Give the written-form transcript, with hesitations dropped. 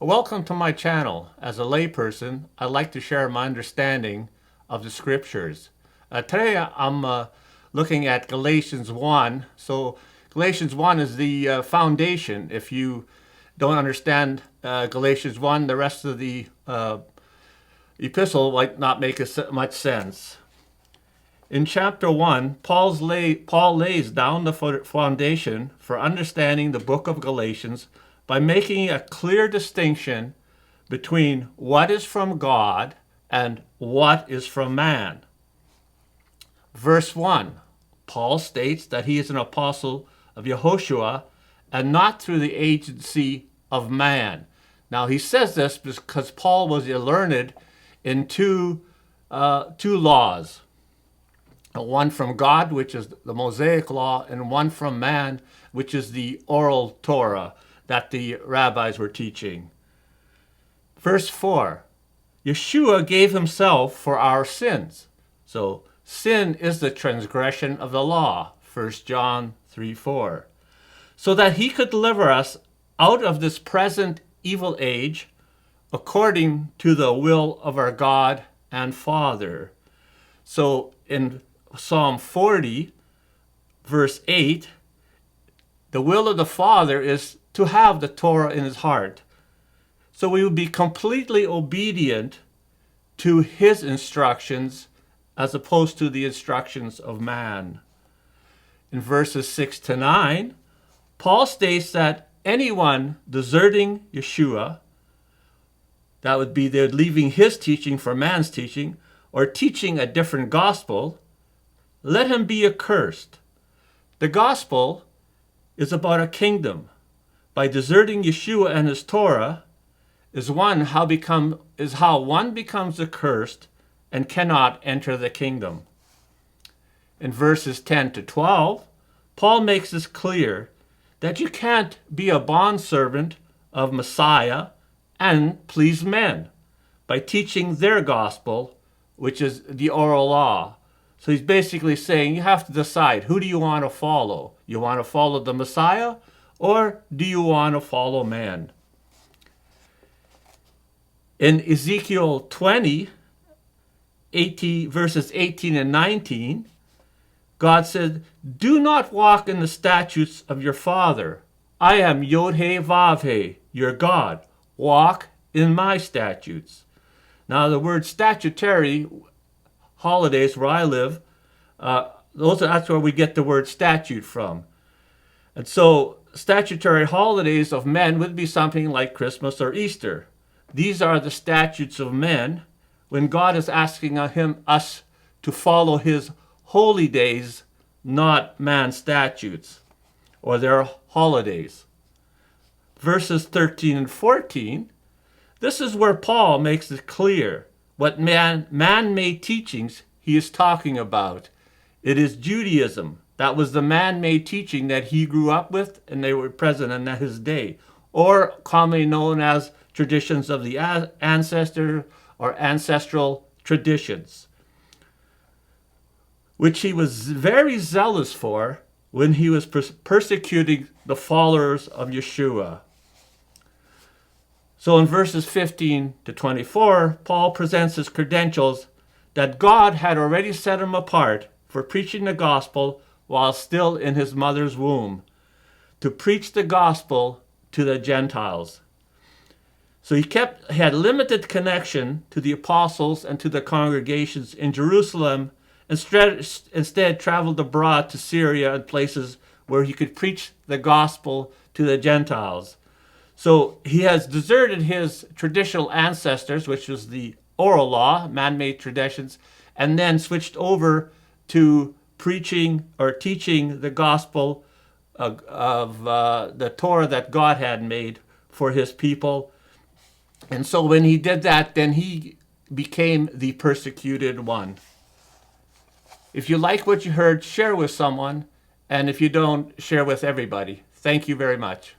Welcome to my channel. As a layperson, I'd like to share my understanding of the scriptures. Today I'm looking at Galatians 1. So Galatians 1 is the foundation. If you don't understand Galatians 1, the rest of the epistle might not make much sense. In chapter 1, Paul lays down the foundation for understanding the book of Galatians by making a clear distinction between what is from God and what is from man. Verse 1, Paul states that he is an apostle of Yehoshua and not through the agency of man. Now he says this because Paul was learned in two laws. One from God, which is the Mosaic law, and one from man, which is the oral Torah that the rabbis were teaching. Verse 4, Yeshua gave himself for our sins. So sin is the transgression of the law, 1 John 3:4. So that he could deliver us out of this present evil age according to the will of our God and Father. So in Psalm 40, verse 8, the will of the Father is to have the Torah in his heart. So we would be completely obedient to his instructions as opposed to the instructions of man. In verses 6 to 9, Paul states that anyone deserting Yeshua, that would be they're leaving his teaching for man's teaching, or teaching a different gospel, let him be accursed. The gospel is about a kingdom. By deserting Yeshua and his Torah is how one becomes accursed and cannot enter the kingdom. In verses 10 to 12, Paul makes this clear that you can't be a bondservant of Messiah and please men by teaching their gospel, which is the oral law. So he's basically saying you have to decide, who do you want to follow? You want to follow the Messiah, or do you want to follow man? In Ezekiel 20, verses 18 and 19, God said, do not walk in the statutes of your father. I am Yod-Heh-Vav-Heh, your God. Walk in my statutes. Now the word statutory holidays where I live, that's where we get the word statute from. And so statutory holidays of men would be something like Christmas or Easter. These are the statutes of men when God is asking us to follow his holy days, not man's statutes or their holidays. Verses 13 and 14, this is where Paul makes it clear what man-made teachings he is talking about. It is Judaism. That was the man-made teaching that he grew up with and they were present in his day, or commonly known as traditions of the ancestor or ancestral traditions, which he was very zealous for when he was persecuting the followers of Yeshua. So in verses 15 to 24, Paul presents his credentials that God had already set him apart for preaching the gospel while still in his mother's womb, to preach the gospel to the Gentiles. So he had limited connection to the apostles and to the congregations in Jerusalem, instead traveled abroad to Syria and places where he could preach the gospel to the Gentiles. So he has deserted his traditional ancestors, which was the oral law, man-made traditions, and then switched over to preaching or teaching the gospel of the Torah that God had made for his people. And so when he did that, then he became the persecuted one. If you like what you heard, share with someone. And if you don't, share with everybody. Thank you very much.